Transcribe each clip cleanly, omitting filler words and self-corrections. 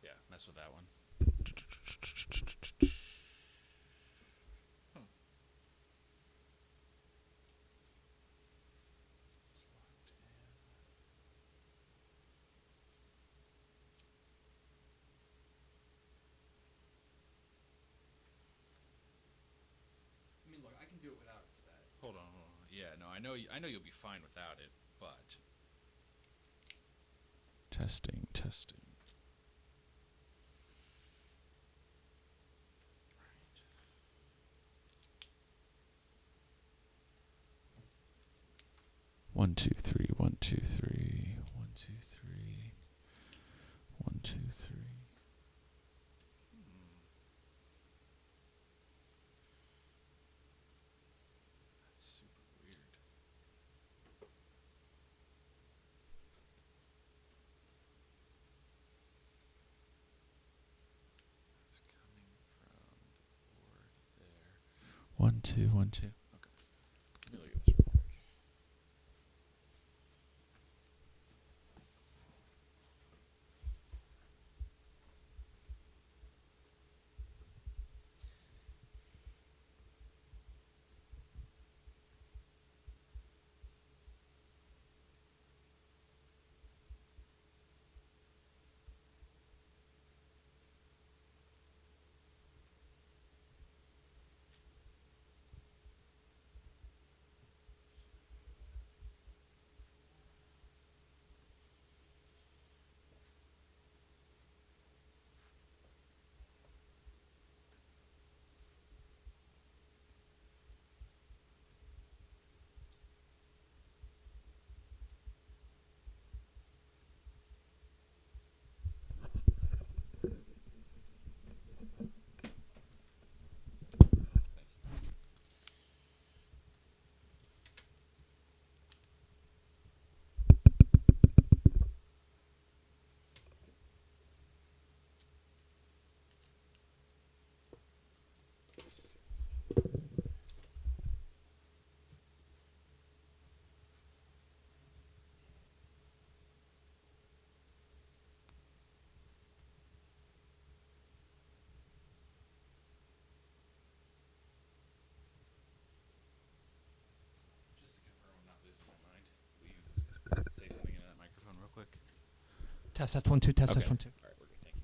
Yeah, mess with that one. I mean, look, I can do it without it for that. Hold on. Yeah, no, I know you'll be fine without it, but testing. Right. 1, 2, 3. 1, 2, 3. 1, 2, 3. 1, 2, 3. That's super weird. That's coming from the board there. 1, 2, 1, 2. Okay. Let me look at this real quick. Just to confirm I'm not losing my mind, will you say something into that microphone real quick? Test 1 2. Test 1 2. All right, we're good. Thank you.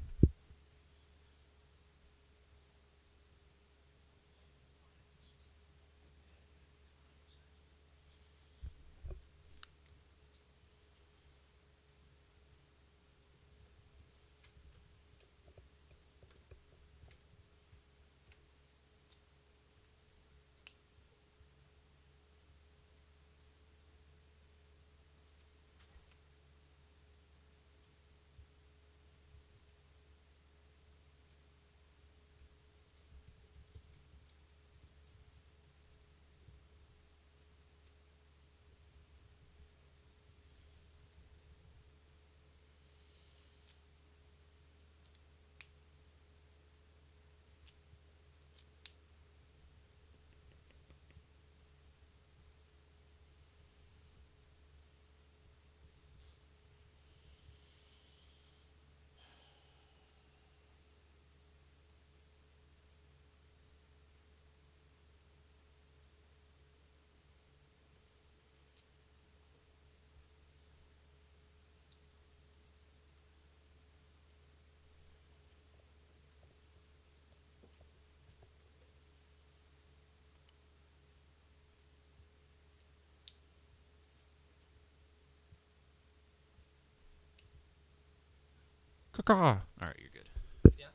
All right, you're good. Yeah.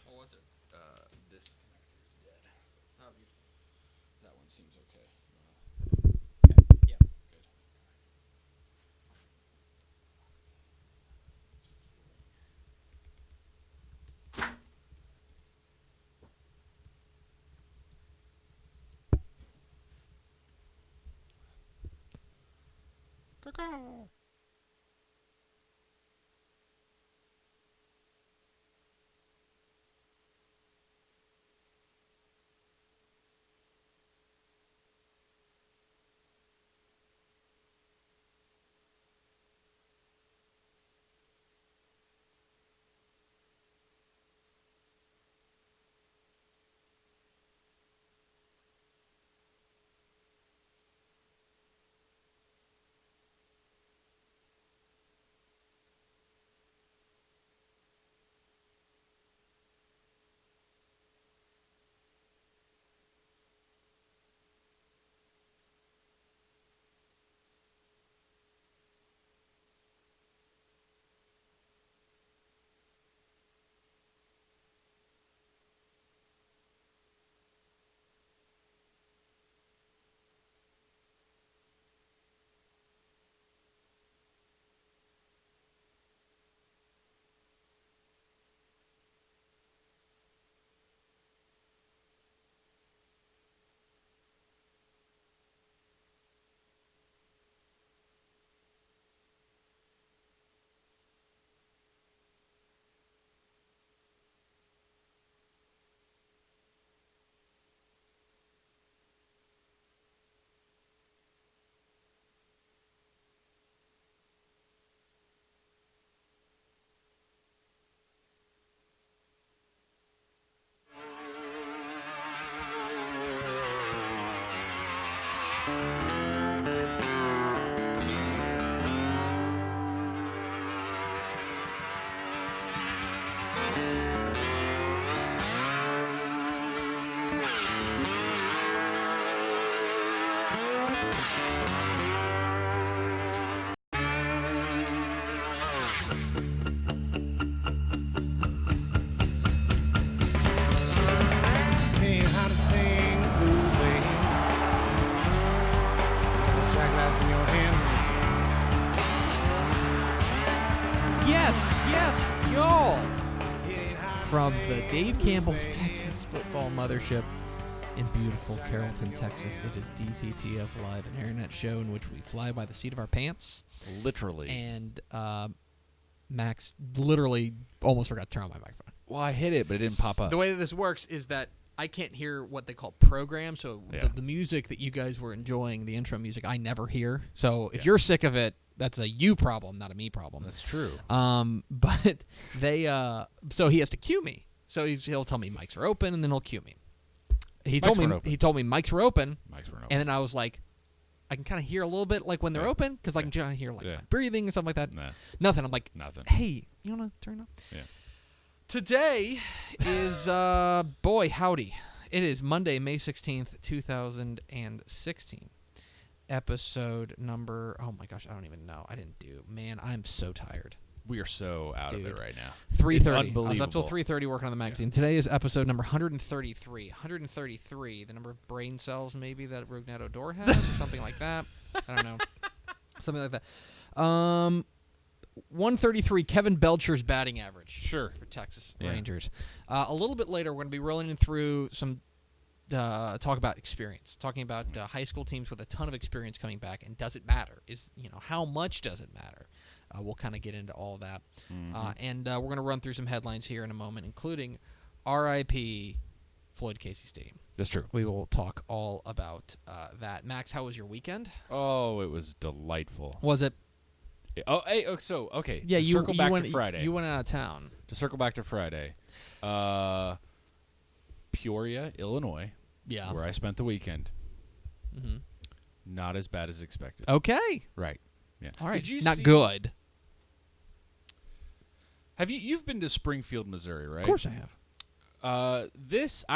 What was it? This connector is dead. Oh, beautiful. That one seems okay. Yeah. Good. Caw. Hey, how to sing blues way. Got a shot glass in your hand. Yes, y'all. From the Dave Campbell's Texas Football Mothership in beautiful Carrollton, Texas, it is DCTF Live, an internet show in which we fly by the seat of our pants. Literally. And Max literally almost forgot to turn on my microphone. Well, I hit it, but it didn't pop up. The way that this works is that I can't hear what they call program, so Yeah. the music that you guys were enjoying, the intro music, I never hear. So if you're sick of it, that's a you problem, not a me problem. That's true. But they, so he has to cue me. So he'll tell me mics are open, and then he'll cue me. He told me mics were open, and then I was like, I can kind of hear a little bit like when they're open because I can kind of hear like my breathing and stuff like that. Nah. Nothing. I'm like, Nothing. Hey, you wanna turn up? Yeah. Today is boy howdy. It is Monday, May 16th, 2016. Episode number, oh my gosh, I don't even know. I didn't do. Man, I'm so tired. We are so out of it right now. 3:30. Unbelievable. I was up till 3:30 working on the magazine. Today is episode number 133. 133, the number of brain cells maybe that Rugnetto Door has or something like that. I don't know. Something like that. 133, Kevin Belcher's batting average. Sure. For Texas Yeah. Rangers. A little bit later, we're going to be rolling through some talk about experience, talking about high school teams with a ton of experience coming back, and does it matter? How much does it matter? We'll kind of get into all of that. And we're going to run through some headlines here in a moment, including R.I.P. Floyd Casey Stadium. That's true. We will talk all about that. Max, how was your weekend? Oh, it was delightful. Was it? Oh, hey, okay. Yeah, to circle back to Friday. You went out of town. To circle back to Friday. Peoria, Illinois. Yeah. Where I spent the weekend. Mm-hmm. Not as bad as expected. Okay. Right. Yeah. All right. Did you Not see- good. Have you've been to Springfield, Missouri, right? Of course I have. I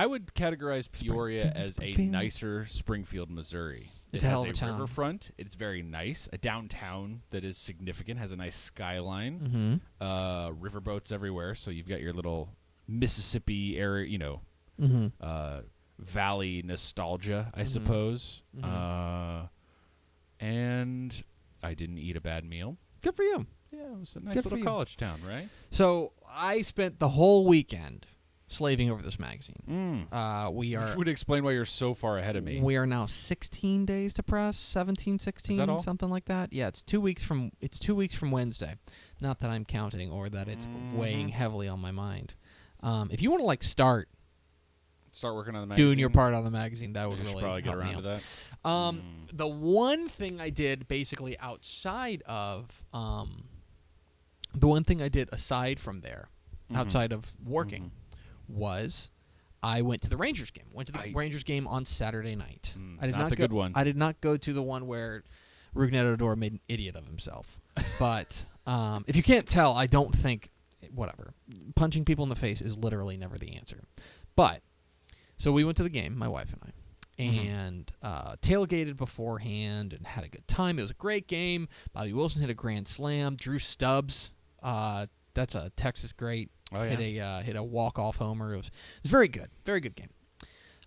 would categorize Peoria as a Springfield. nicer Springfield, Missouri. It's it a has hell of a town. riverfront. It's very nice. A downtown that is significant, has a nice Mm-hmm. skyline. Riverboats everywhere, so you've got your little Mississippi area, valley nostalgia, I suppose. And I didn't eat a bad meal. Good for you. Yeah, it was a nice Good for little you. college town, right? So I spent the whole weekend slaving over this magazine. Which would explain why you're so far ahead of me. We are now 16 days to press, 17, 16, Is that all? something like that. Yeah, it's 2 weeks from Wednesday. Not that I'm counting or that it's weighing heavily on my mind. If you want to Start working on the magazine. doing your part on the magazine, that would we should really probably get help me around to out. that. The one thing I did basically outside of aside from there, outside of working, was I went to the Rangers game. Went to the Rangers game on Saturday night. I did not the good one. I did not go to the one where Rugnetto Door made an idiot of himself. But if you can't tell, I don't think punching people in the face is literally never the answer. But so we went to the game, my wife and I. And tailgated beforehand and had a good time. It was a great game. Bobby Wilson hit a grand slam. Drew Stubbs, that's a Texas great, hit a walk-off homer. It was very good. Very good game.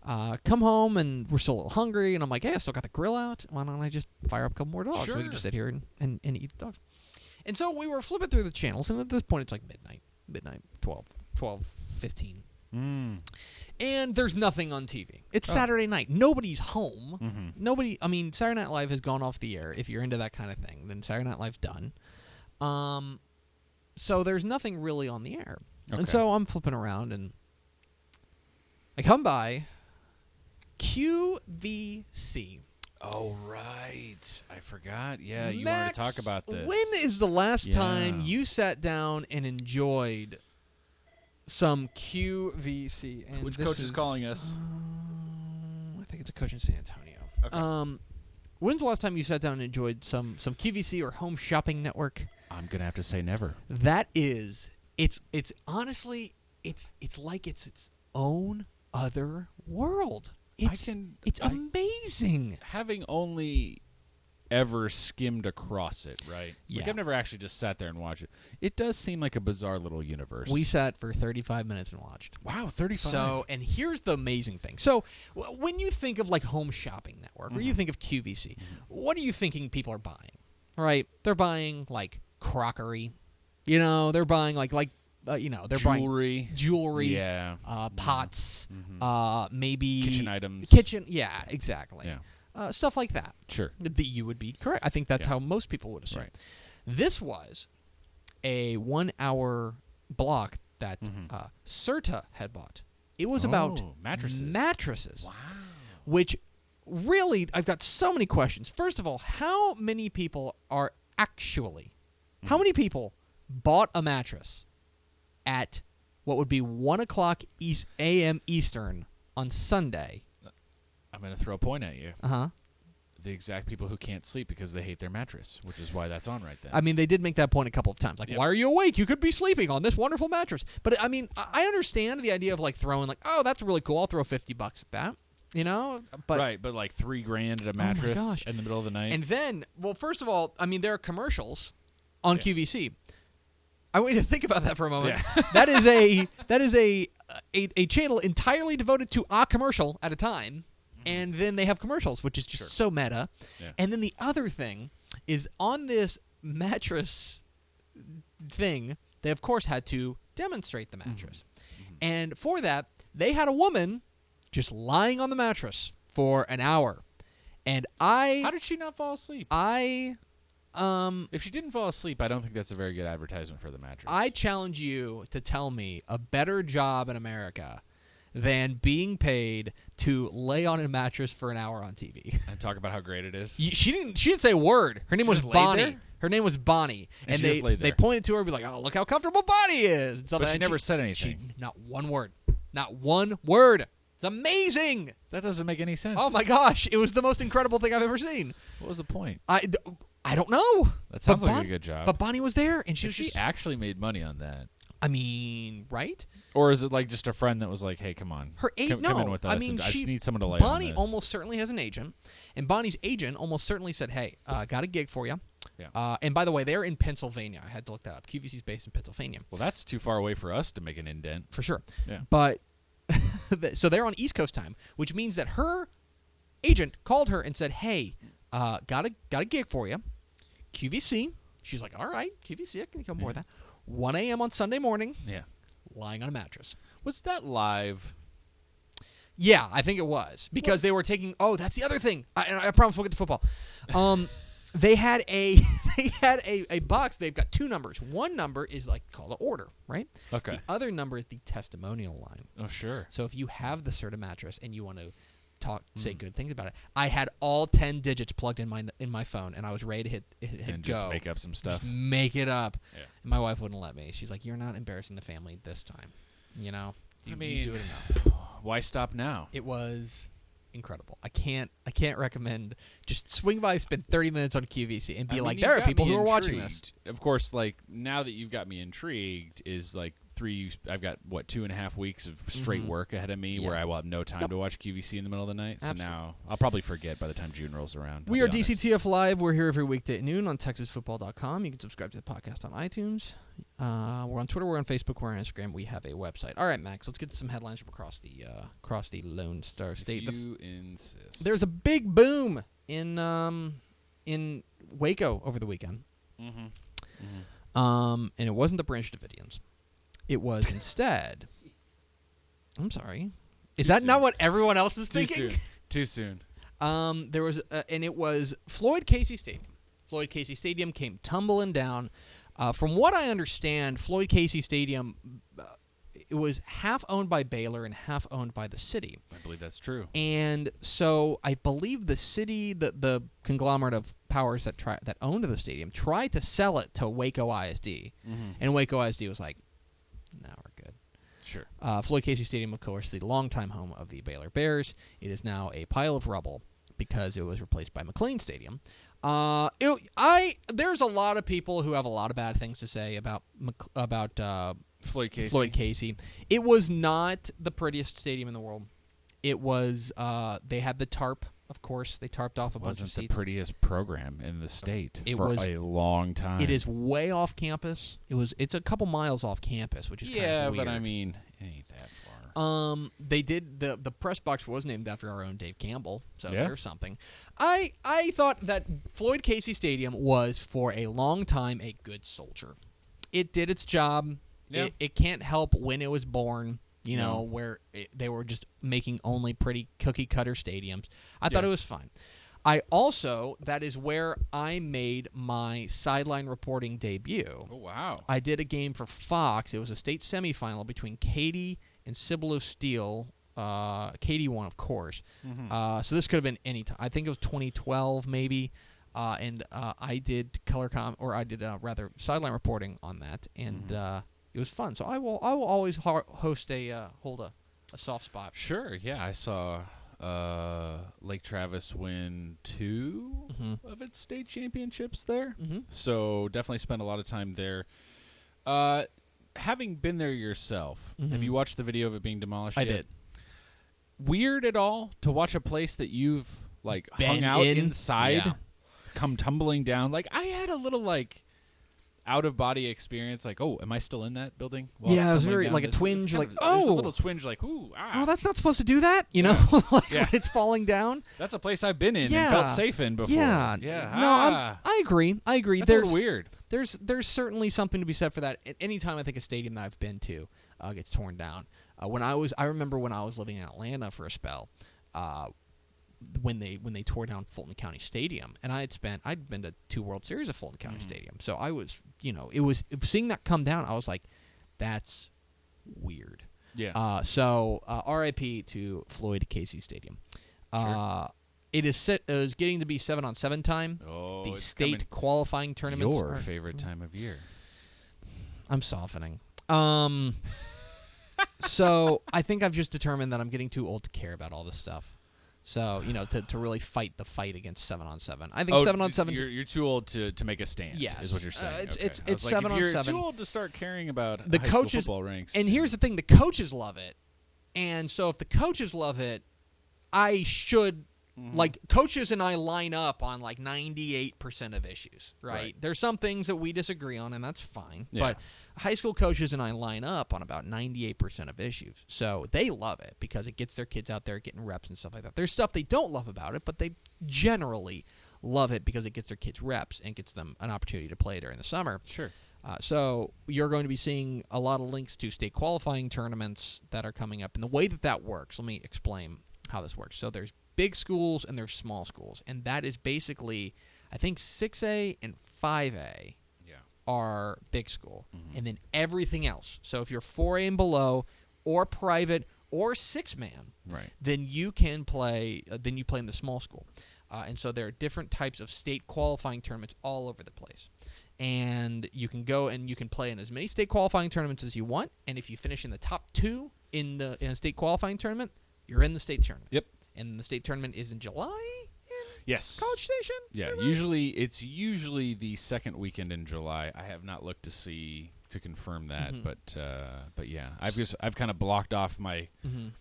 Come home, and we're still a little hungry, and I'm like, hey, I still got the grill out. Why don't I just fire up a couple more dogs? Sure. We can just sit here and eat the dogs. And so we were flipping through the channels, and at this point it's like midnight, 12:15. And there's nothing on TV. It's Saturday night. Nobody's home. Saturday Night Live has gone off the air. If you're into that kind of thing, then Saturday Night Live's done. So there's nothing really on the air. Okay. And so I'm flipping around, and I come by QVC. Oh, right. I forgot. Yeah, you Max, wanted to talk about this. When is the last time you sat down and enjoyed some QVC? And Which this coach is calling us? I think it's a coach in San Antonio. Okay. When's the last time you sat down and enjoyed some QVC or Home Shopping Network? I'm going to have to say never. That is, it's honestly, it's like it's its own other world. It's amazing. Having only ever skimmed across it, right? Yeah. Like I've never actually just sat there and watched it. It does seem like a bizarre little universe. We sat for 35 minutes and watched. Wow, 35. So, and here's the amazing thing. So, when you think of like Home Shopping Network, or you think of QVC, what are you thinking people are buying? Right? They're buying like crockery. You know, they're buying they're jewelry. buying jewelry. Yeah. Pots. Maybe Kitchen items. Yeah, exactly. Yeah. Stuff like that. Sure. That you would be correct. I think that's how most people would assume. Right. This was a 1-hour block that Serta had bought. It was about mattresses. Wow. Which really, I've got so many questions. First of all, how many people are actually, how many people bought a mattress at what would be 1 o'clock a.m. Eastern on Sunday? I'm going to throw a point at you. Uh-huh. The exact people who can't sleep because they hate their mattress, which is why that's on right then. I mean, they did make that point a couple of times. Like, why are you awake? You could be sleeping on this wonderful mattress. But, I mean, I understand the idea of, like, throwing, like, oh, that's really cool. I'll throw $50 at that. You know? But right, but like $3,000 at a mattress in the middle of the night. And then, well, first of all, I mean, there are commercials on QVC. I want you to think about that for a moment. Yeah. that is a channel entirely devoted to a commercial at a time. And then they have commercials, which is just so meta. Yeah. And then the other thing is on this mattress thing, they, of course, had to demonstrate the mattress. And for that, they had a woman just lying on the mattress for an hour. And How did she not fall asleep? If she didn't fall asleep, I don't think that's a very good advertisement for the mattress. I challenge you to tell me a better job in America than being paid to lay on a mattress for an hour on TV. And talk about how great it is. She didn't say a word. Her name was just laid Bonnie. there? Her name was Bonnie. And she just laid there. They pointed to her and be like, oh, look how comfortable Bonnie is. But she never said anything. Not one word. Not one word. It's amazing. That doesn't make any sense. Oh, my gosh. It was the most incredible thing I've ever seen. What was the point? I don't know. That sounds like a good job. But Bonnie was there, and she actually made money on that. I mean, right? Or is it like just a friend that was like, hey, come on. Her agent, come in with us. I mean, I just need someone to lay Bonnie on this. almost certainly has an agent, and Bonnie's agent almost certainly said, hey, got a gig for you. Yeah. And by the way, they're in Pennsylvania. I had to look that up. QVC's based in Pennsylvania. Well, that's too far away for us to make an indent. For sure. Yeah. But, so they're on East Coast time, which means that her agent called her and said, hey, got a gig for you. QVC. She's like, all right, QVC, I can come aboard that. 1 a.m. on Sunday morning. Yeah. Lying on a mattress. Was that live? Yeah, I think it was because they were taking. Oh, that's the other thing. I promise we'll get to football. They had a box. They've got two numbers. One number is like call to order, right? Okay. The other number is the testimonial line. Oh, sure. So if you have the Serta mattress and you want to say good things about it, I had all 10 digits plugged in my phone, and I was ready to hit and go. just make up some stuff. Just make it up. Yeah. And my wife wouldn't let me. She's like, "You're not embarrassing the family this time, you know. You do it enough." Why stop now? It was incredible. I can't recommend. Just swing by, spend 30 minutes on QVC, and be like, there are people who are watching this. Of course, like now that you've got me intrigued, is like I've got 2.5 weeks of straight work ahead of me where I will have no time to watch QVC in the middle of the night. So now I'll probably forget by the time June rolls around. We are DCTF Live. We're here every weekday at noon on TexasFootball.com. You can subscribe to the podcast on iTunes. We're on Twitter. We're on Facebook. We're on Instagram. We have a website. All right, Max. Let's get to some headlines from across the Lone Star State. You insist. There's a big boom in Waco over the weekend. And it wasn't the Branch Davidians. It was instead. I'm sorry. Is that not what everyone else is thinking? Too soon. There was, and it was Floyd Casey Stadium. Floyd Casey Stadium came tumbling down. From what I understand, Floyd Casey Stadium, it was half owned by Baylor and half owned by the city. I believe that's true. And so I believe the city, the conglomerate of powers that owned the stadium, tried to sell it to Waco ISD, and Waco ISD was like, "No, we're good." Sure. Floyd Casey Stadium, of course, the longtime home of the Baylor Bears. It is now a pile of rubble because it was replaced by McLean Stadium. There's a lot of people who have a lot of bad things to say about Floyd Casey. Floyd Casey. It was not the prettiest stadium in the world. It was they had the tarp, of course. They tarped off a bunch of Wasn't the seats. prettiest program in the state for was a long time. It is way off campus. It's a couple miles off campus, which is kind of weird. but I mean, it ain't that far. They did the press box was named after our own Dave Campbell, so Yeah. there's something. I thought that Floyd Casey Stadium was for a long time a good soldier. It did its job. Yeah. It can't help when it was born. You know, No. where they were just making only pretty cookie-cutter stadiums. I thought Yeah. it was fine. That is where I made my sideline reporting debut. Oh, wow. I did a game for Fox. It was a state semifinal between Katy and Cibolo Steel. Katy won, of course. Mm-hmm. So this could have been any time. I think it was 2012, maybe. And I did rather sideline reporting on that, and it was fun. So I will always hold a soft spot. Sure, yeah. I saw Lake Travis win 2 of its state championships there. Mm-hmm. So definitely spent a lot of time there. Having been there yourself, have you watched the video of it being demolished I yet? did. Weird at all to watch a place that you've like Been hung out in? inside Yeah. come tumbling down? Like I had a little like out of body experience, like, oh, am I still in that building? while it's Yeah, it was tumbling very down? like a This is twinge, kind like, of- there's a oh. little twinge, like, ooh, Oh, that's not supposed to do that, you know? Like Yeah. when it's falling down. That's a place I've been in Yeah. and felt safe in before. Yeah. Yeah. No, Ah. I agree. That's a little weird. There's certainly something to be said for that. At any time I think a stadium that I've been to gets torn down. I remember when I was living in Atlanta for a spell, when they tore down Fulton County Stadium, and I'd been to 2 World Series of Fulton County Stadium, so I was, seeing that come down, I was like, that's weird. Yeah. So R.I.P. to Floyd Casey Stadium. Sure. It is getting to be 7-on-7 time. Oh, The it's state coming. qualifying tournaments. Your are- favorite time of year. I'm softening. So I think I've just determined that I'm getting too old to care about all this stuff. So to really fight the fight against 7-on-7. I think 7-on-7. You're too old to make a stand. Yes. Is what you're saying. It's- Okay. it's- I was it's like, if 7-on-7. You're too old to start caring about The high school coaches- football ranks. And here's the thing: the coaches love it, and so if the coaches love it, I should. Like coaches and I line up on like 98% of issues, right? There's some things that we disagree on, and that's fine. Yeah. But high school coaches and I line up on about 98% of issues, so they love it because it gets their kids out there getting reps and stuff like that. There's stuff they don't love about it, but they generally love it because it gets their kids reps and gets them an opportunity to play during the summer. Sure. So you're going to be seeing a lot of links to state qualifying tournaments that are coming up. And the way that works, let me explain how this works. So there's big schools and there's small schools. And that is basically, I think 6A and 5A are big school. And then everything else. So if you're 4A and below or private or 6-man, Right. then you can play, then you play in the small school. And so there are different types of state qualifying tournaments all over the place. And you can go and you can play in as many state qualifying tournaments as you want. And if you finish in the top 2 in a state qualifying tournament, you're in the state tournament. Yep. And the state tournament is in July in Yes. College Station? Yeah. Am I right? It's usually the second weekend in July. I have not looked to confirm that, but yeah, I've kind of blocked off my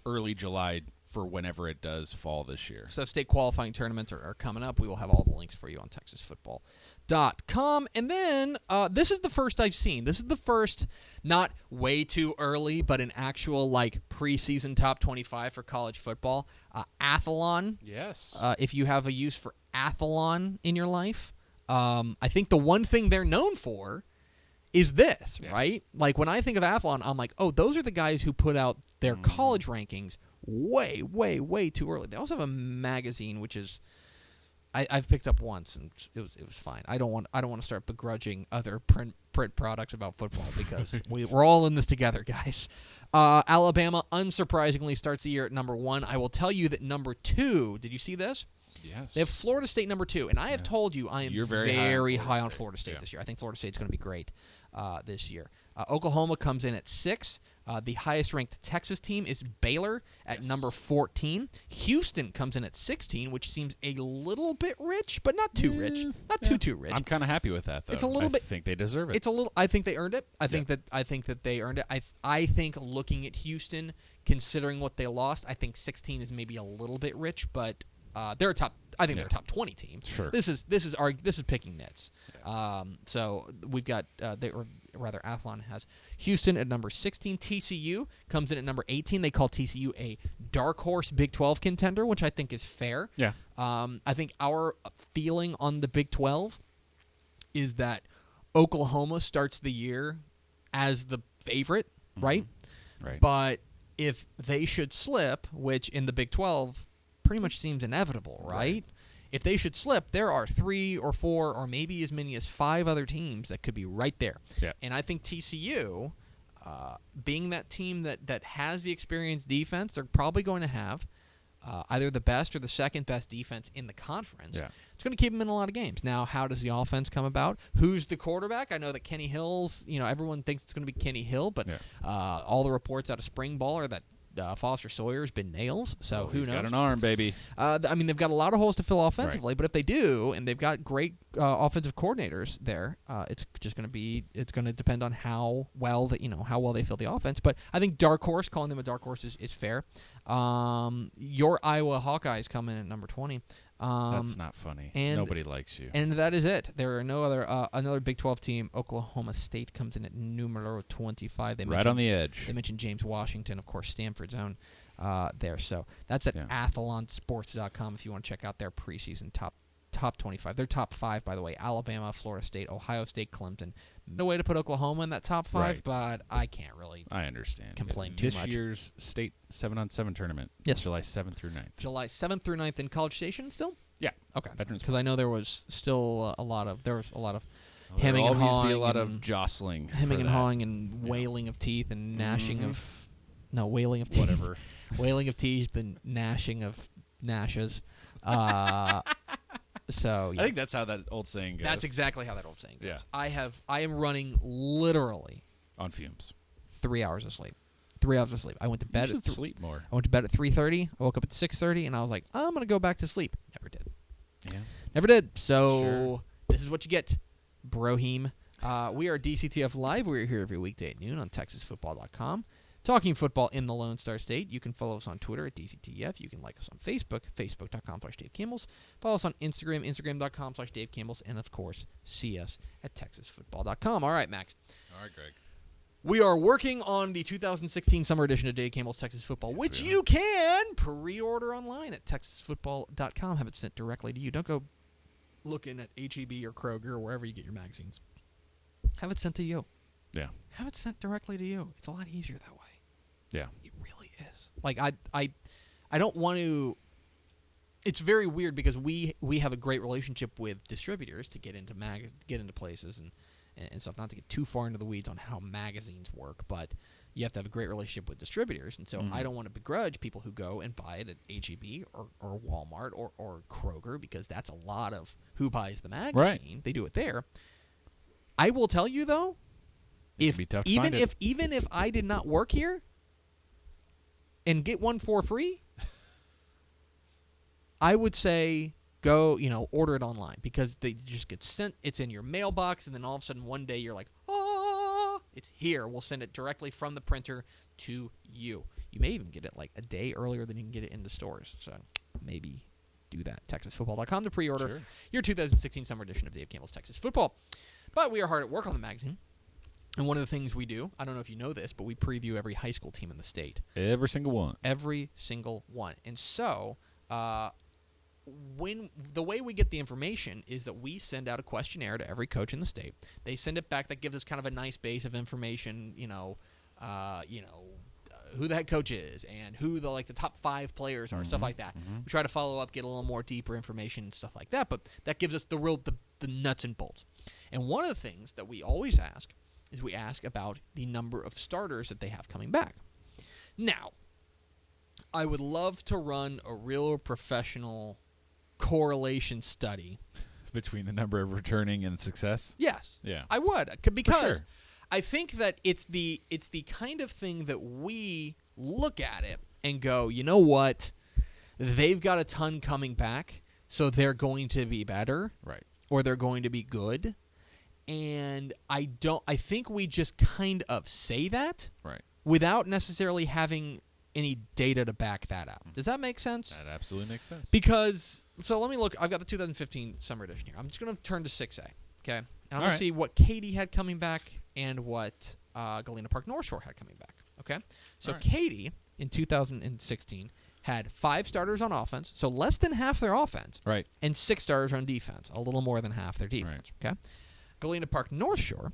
early July for whenever it does fall this year. So state qualifying tournaments are coming up. We will have all the links for you on TexasFootball.com. And then this is the first I've seen. This is the first, not way too early, but an actual like preseason top 25 for college football. Athlon. Yes. If you have a use for Athlon in your life, I think the one thing they're known for is this, Yes. right? Like when I think of Athlon, I'm like, oh, those are the guys who put out their college rankings way, way, way too early. They also have a magazine which is I've picked up once and it was fine. I don't want to start begrudging other print products about football because we're all in this together, guys. Alabama unsurprisingly starts the year at number 1. I will tell you that number 2. Did you see this? Yes. They have Florida State number 2, and I have told you I am You're very very high high on on Florida State yeah. this year. I think Florida State's going to be great. this year. Oklahoma comes in at 6. The highest-ranked Texas team is Baylor at number 14. Houston comes in at 16, which seems a little bit rich, but not too rich. Not too rich. I'm kind of happy with that, though. It's a little bit. I think they deserve it. It's a little. I think they earned it. I think that they earned it. I think looking at Houston, considering what they lost, I think 16 is maybe a little bit rich, but they're a top. I think they're a top 20 team. Sure. This is picking nits. Yeah. So we've got Athlon has Houston at number 16. TCU comes in at number 18. They call TCU a dark horse Big 12 contender, which I think is fair. Yeah. I think our feeling on the Big 12 is that Oklahoma starts the year as the favorite, right? Right. But if they should slip, which in the Big 12 pretty much seems inevitable, right? If they should slip, there are 3 or 4 or maybe as many as 5 other teams that could be right there. Yeah. And I think TCU, being that team that has the experienced defense, they're probably going to have either the best or the second best defense in the conference. Yeah. It's going to keep them in a lot of games. Now, how does the offense come about? Who's the quarterback? I know that Kenny Hill's, everyone thinks it's going to be Kenny Hill, but all the reports out of spring ball are that Foster Sawyer's been nails, so who knows? He's got an arm, baby. They've got a lot of holes to fill offensively, but if they do, and they've got great offensive coordinators there, it's going to depend on how well they fill the offense. But I think dark horse, calling them a dark horse is fair. Your Iowa Hawkeyes come in at number 20. That's not funny. Nobody likes you. And that is it. There are no other. Another Big 12 team, Oklahoma State, comes in at numero 25. Right on the edge. They mentioned James Washington, of course, Stanford's own there. So that's at Yeah. athlonsports.com if you want to check out their preseason top 25. They're top 5, by the way. Alabama, Florida State, Ohio State, Clemson. No way to put Oklahoma in that top 5, but I can't really complain too much. This year's state 7-on-7 tournament, July 7th through 9th. July 7th through 9th in College Station still? Yeah. Okay. Veterans. Because I know there was still a lot of Hemming and always hawing. Be a lot of jostling. Hemming and hawing and wailing of teeth and gnashing of... No, wailing of teeth. Whatever. Wailing of teeth and gnashing of gnashes. So yeah. I think that's how that old saying goes. That's exactly how that old saying goes. Yeah. I am running literally... On fumes. 3 hours of sleep. 3 hours of sleep. I went to bed You should sleep more. I went to bed at 3:30. I woke up at 6:30, and I was like, I'm going to go back to sleep. Never did. Yeah. Never did. So This is what you get, Broheem. We are DCTF Live. We're here every weekday at noon on TexasFootball.com. Talking football in the Lone Star State. You can follow us on Twitter at DCTF. You can like us on Facebook, Facebook.com/Dave Campbell's. Follow us on Instagram, Instagram.com/Dave Campbell's. And, of course, see us at TexasFootball.com. All right, Max. All right, Greg. We are working on the 2016 summer edition of Dave Campbell's Texas Football, which you can pre-order online at TexasFootball.com. Have it sent directly to you. Don't go looking at H-E-B or Kroger or wherever you get your magazines. Have it sent to you. Yeah. Have it sent directly to you. It's a lot easier that way. Yeah. It really is. Like I don't want to. It's very weird because we have a great relationship with distributors to get into places and stuff. Not to get too far into the weeds on how magazines work, but you have to have a great relationship with distributors, and so I don't want to begrudge people who go and buy it at H-E-B or Walmart or Kroger, because that's a lot of who buys the magazine. Right. They do it there. I will tell you though, even if I did not work here and get one for free, I would say go, order it online, because they just get sent. It's in your mailbox, and then all of a sudden one day you're like, it's here. We'll send it directly from the printer to you. You may even get it like a day earlier than you can get it in the stores. So maybe do that. TexasFootball.com to pre-order your 2016 summer edition of Dave Campbell's Texas Football. But we are hard at work on the magazine. And one of the things we do, I don't know if you know this, but we preview every high school team in the state. Every single one. Every single one. And so, when the way we get the information is that we send out a questionnaire to every coach in the state. They send it back. That gives us kind of a nice base of information, who the head coach is and who the top 5 players are, stuff like that. We try to follow up, get a little more deeper information and stuff like that, but that gives us the nuts and bolts. And one of the things that we always ask is we ask about the number of starters that they have coming back. Now, I would love to run a real professional correlation study between the number of returning and success. Yes. Yeah. I would, because I think that it's the kind of thing that we look at it and go, you know what? They've got a ton coming back, so they're going to be better. Right. Or they're going to be good. And I think we just kind of say that Right. without necessarily having any data to back that up. Does that make sense? That absolutely makes sense. Because, so let me look. I've got the 2015 summer edition here. I'm just going to turn to 6A, okay? And I'm going to see what Katy had coming back and what Galena Park North Shore had coming back, okay? So Katy, in 2016, had 5 starters on offense, so less than half their offense, Right. and 6 starters on defense, a little more than half their defense, okay? Galena Park North Shore,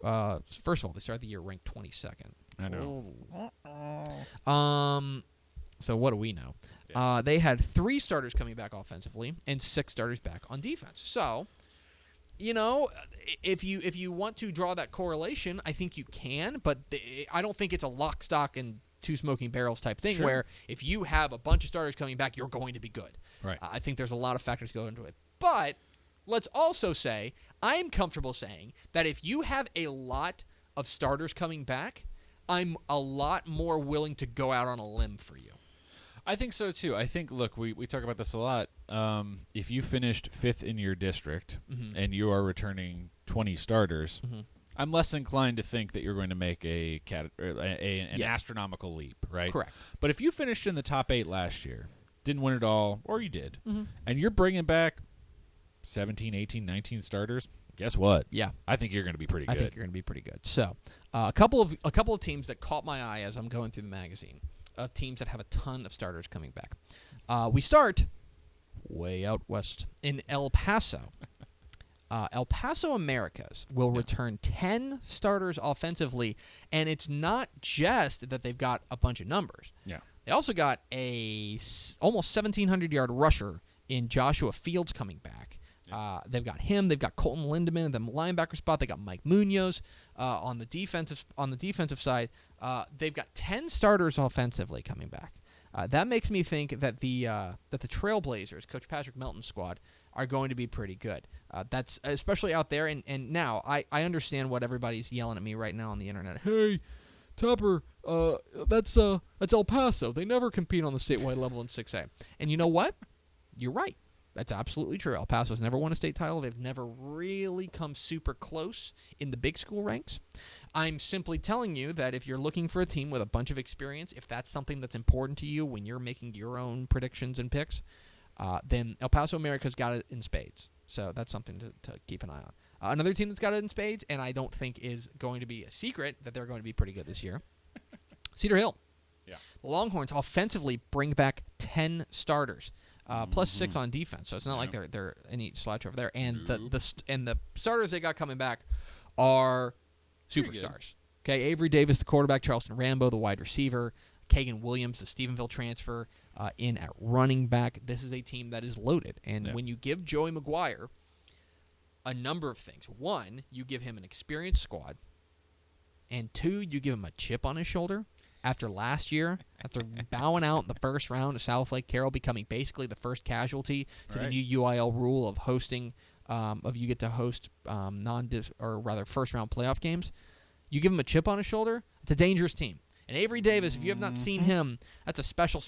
first of all, they started the year ranked 22nd. I know. So what do we know? Yeah. They had 3 starters coming back offensively and 6 starters back on defense. So, you know, if you want to draw that correlation, I think you can, but I don't think it's a lock, stock, and 2 smoking barrels type thing where if you have a bunch of starters coming back, you're going to be good. Right. I think there's a lot of factors go into it. But let's also say, I'm comfortable saying that if you have a lot of starters coming back, I'm a lot more willing to go out on a limb for you. I think so, too. I think, look, we talk about this a lot. If you finished 5th in your district and you are returning 20 starters, I'm less inclined to think that you're going to make an astronomical leap, right? Correct. But if you finished in the top 8 last year, didn't win it all, or you did, and you're bringing back 17, 18, 19 starters, guess what? Yeah. I think you're going to be pretty good. I think you're going to be pretty good. So, a couple of teams that caught my eye as I'm going through the magazine, teams that have a ton of starters coming back. We start way out west in El Paso. El Paso Americas will return 10 starters offensively, and it's not just that they've got a bunch of numbers. Yeah. They also got a almost 1,700-yard rusher in Joshua Fields coming back. They've got him. They've got Colton Lindemann at the linebacker spot. They got Mike Munoz on the defensive side. They've got 10 starters offensively coming back. That makes me think that the Trailblazers, Coach Patrick Melton's squad, are going to be pretty good. That's especially out there. And now I understand what everybody's yelling at me right now on the internet. Hey, Tepper, that's El Paso. They never compete on the statewide level in 6A. And you know what? You're right. That's absolutely true. El Paso's never won a state title. They've never really come super close in the big school ranks. I'm simply telling you that if you're looking for a team with a bunch of experience, if that's something that's important to you when you're making your own predictions and picks, then El Paso America's got it in spades. So that's something to keep an eye on. Another team that's got it in spades, and I don't think is going to be a secret that they're going to be pretty good this year, Cedar Hill. Yeah. The Longhorns offensively bring back 10 starters. Plus 6 on defense, so it's not like they're any slouch over there. And the starters they got coming back are superstars. Okay, Avery Davis, the quarterback, Charleston Rambo, the wide receiver, Kagan Williams, the Stephenville transfer, in at running back. This is a team that is loaded. And when you give Joey McGuire a number of things, 1, you give him an experienced squad, and 2, you give him a chip on his shoulder. After last year, after bowing out in the first round of South Lake Carroll, becoming basically the first casualty to the new UIL rule of hosting, you get to host first round playoff games. You give him a chip on his shoulder. It's a dangerous team. And Avery Davis, if you have not seen him, that's a special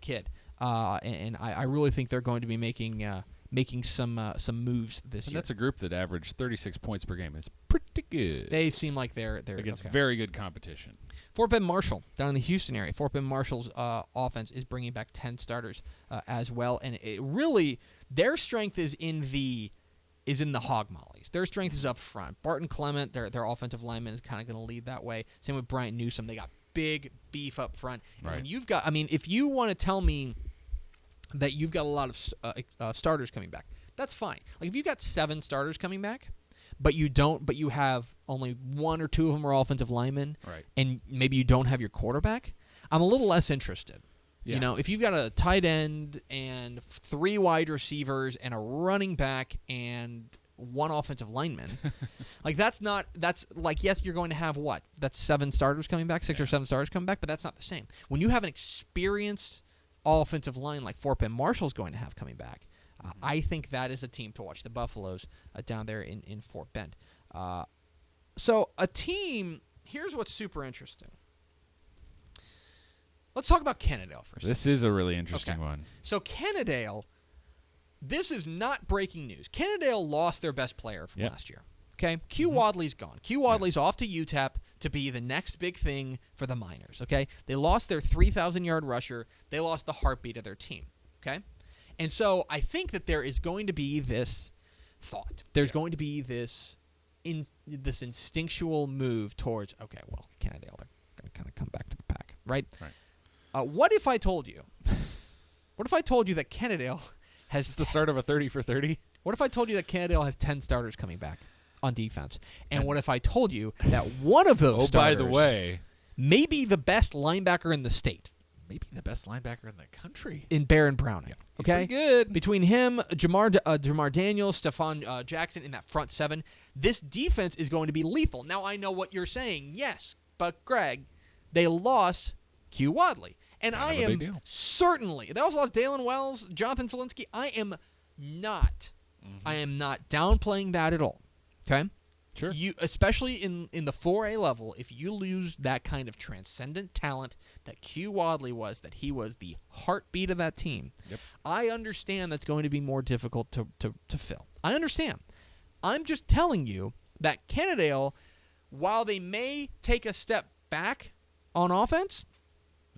kid. And I really think they're going to be making some moves this year. That's a group that averaged 36 points per game. It's pretty good. They seem like they're against very good competition. Fort Bend Marshall down in the Houston area. Fort Bend Marshall's offense is bringing back 10 starters as well, and it really their strength is in the hog mollies. Their strength is up front. Barton Clement, their offensive lineman, is kind of going to lead that way. Same with Bryant Newsome. They got big beef up front. And when you've got, if you want to tell me that you've got a lot of starters coming back, that's fine. Like if you've got 7 starters coming back, but you have only 1 or 2 of them are offensive linemen, and maybe you don't have your quarterback, I'm a little less interested. Yeah. You know, if you've got a tight end and 3 wide receivers and a running back and 1 offensive lineman, that's yes, you're going to have what? That's 7 starters coming back, 6 or 7 starters coming back, but that's not the same. When you have an experienced offensive line like Fort Bend Marshall's going to have coming back, I think that is a team to watch. The Buffaloes down there in Fort Bend. So a team. Here's what's super interesting. Let's talk about Kennedale first. This is a really interesting one. So Kennedale, this is not breaking news. Kennedale lost their best player from last year. Okay, Q Wadley's gone. Q Wadley's off to UTEP to be the next big thing for the Miners. Okay, they lost their 3,000-yard rusher. They lost the heartbeat of their team. Okay, and so I think that there is going to be this thought. There's going to be this instinctual move towards Kennedale. They're going to kind of come back to the pack, right? Right. What if I told you? What if I told you that Kennedale has It's the start of a 30 for 30. What if I told you that Kennedale has 10 starters coming back on defense? And what if I told you that one of those starters by the way, may be the best linebacker in the state? maybe the best linebacker in the country. In Baron Browning. Yeah, okay? pretty good. Between him, Jamar Daniels, Stephon Jackson in that front seven, this defense is going to be lethal. Now, I know what you're saying. Yes, but, Greg, they lost Q Wadley. And I am certainly, they also lost Dalen Wells, Jonathan Zielinski. I am not downplaying that at all. Okay? Sure. You, especially in the 4A level, if you lose that kind of transcendent talent that Q Wadley was, that he was the heartbeat of that team, I understand that's going to be more difficult to fill. I understand. I'm just telling you that Kennedale, while they may take a step back on offense,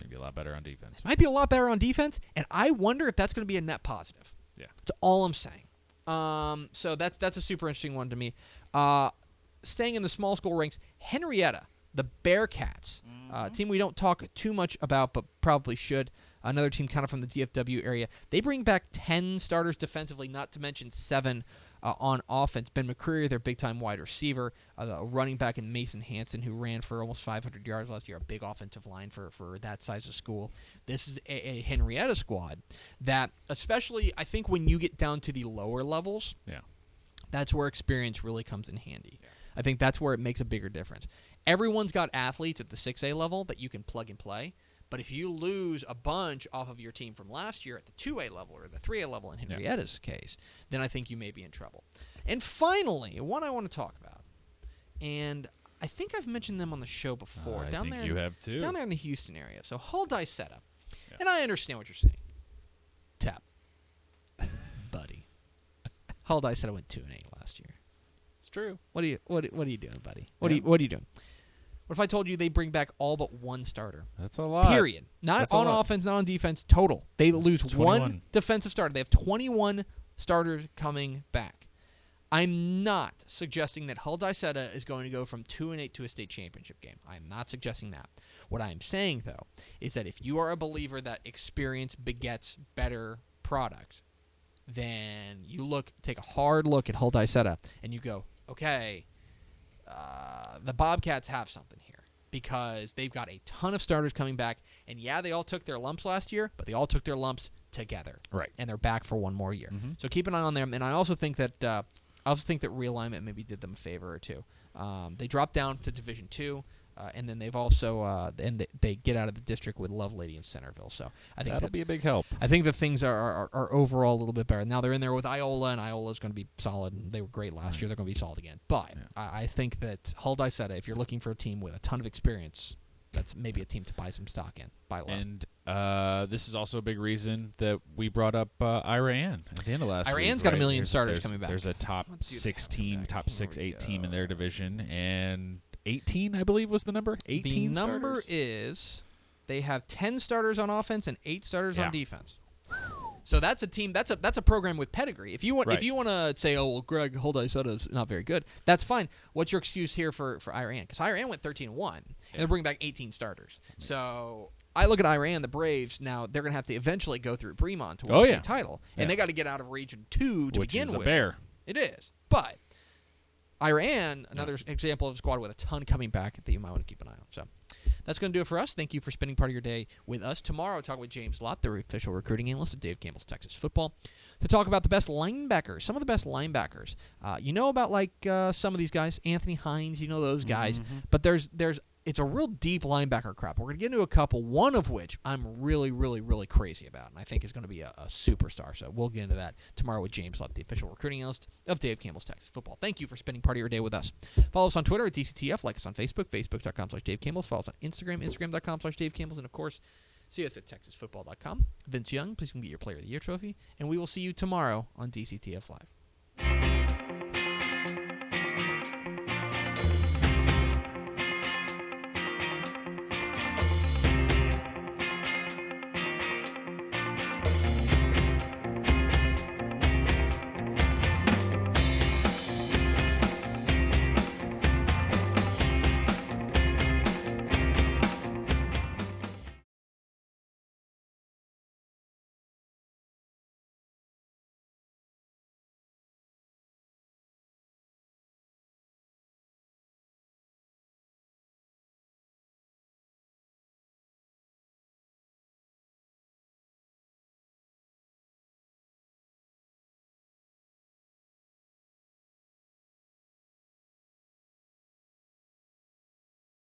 maybe a lot better on defense. Might be a lot better on defense, and I wonder if that's going to be a net positive. Yeah. That's all I'm saying. So that's a super interesting one to me. Staying in the small school ranks, Henrietta, the Bearcats, team we don't talk too much about but probably should. Another team kind of from the DFW area. They bring back 10 starters defensively, not to mention 7 on offense. Ben McCreary, their big-time wide receiver, a running back in Mason Hansen, who ran for almost 500 yards last year, a big offensive line for that size of school. This is a Henrietta squad that, especially, I think when you get down to the lower levels, that's where experience really comes in handy. Yeah. I think that's where it makes a bigger difference. Everyone's got athletes at the 6A level that you can plug and play, but if you lose a bunch off of your team from last year at the 2A level or the 3A level in Henrietta's case, then I think you may be in trouble. And finally, one I want to talk about, and I think I've mentioned them on the show before. I think you have too. Down there in the Houston area. So Hull Dicetta. Yeah. And I understand what you're saying. Tap. Buddy. Hull Dicetta went 2-8 last year. It's true. What are you doing, buddy? What are you doing? What if I told you they bring back all but one starter? That's a lot. Period. Not on offense, not on defense. Total. They lose 21. One defensive starter. They have 21 starters coming back. I'm not suggesting that Hull Dicetta is going to go from 2-8 to a state championship game. I'm not suggesting that. What I'm saying, though, is that if you are a believer that experience begets better product, then you take a hard look at Hull Dicetta and you go, okay, the Bobcats have something here because they've got a ton of starters coming back, and they all took their lumps last year, but they all took their lumps together, right? And they're back for one more year. Mm-hmm. So keep an eye on them, and I also think that realignment maybe did them a favor or two. They dropped down to Division II. And then they've also they get out of the district with Lovelady in Centerville. So I think that'll be a big help. I think that things are overall a little bit better. Now they're in there with Iola, and Iola's going to be solid. They were great last year. They're going to be solid again. But I think that Hull Dicetta, if you're looking for a team with a ton of experience, that's maybe a team to buy some stock in. Buy low. And this is also a big reason that we brought up Ira Ann at the end of last week. Ira Ann's got a million starters coming back. There's a top 16, top 6-8 team in their division, and 18, I believe, was the number. 18 The number starters? is they have 10 starters on offense and 8 starters on defense. So that's a team. That's a program with pedigree. If you want, to say, oh well, Greg Hull Dicetta not very good, that's fine. What's your excuse here for Iran? Because Iran went 13-1, and they're bringing back 18 starters. So I look at Iran, the Braves. Now they're going to have to eventually go through Bremont to win the state title, and they got to get out of Region 2 to begin with. Which is a bear. It is, but Iran, another example of a squad with a ton coming back that you might want to keep an eye on. So that's going to do it for us. Thank you for spending part of your day with us. Tomorrow, I'll talk with James Lott, the official recruiting analyst of Dave Campbell's Texas Football, to talk about the best linebackers, some of the best linebackers. You know about some of these guys, Anthony Hines, you know those guys, but there's it's a real deep linebacker crop. We're going to get into a couple, one of which I'm really, really, really crazy about, and I think is going to be a superstar. So we'll get into that tomorrow with James Lott, the official recruiting analyst of Dave Campbell's Texas Football. Thank you for spending part of your day with us. Follow us on Twitter at DCTF. Like us on Facebook, facebook.com/Dave Campbell's. Follow us on Instagram, instagram.com/Dave Campbell's. And, of course, see us at texasfootball.com. Vince Young, please come get your Player of the Year trophy. And we will see you tomorrow on DCTF Live.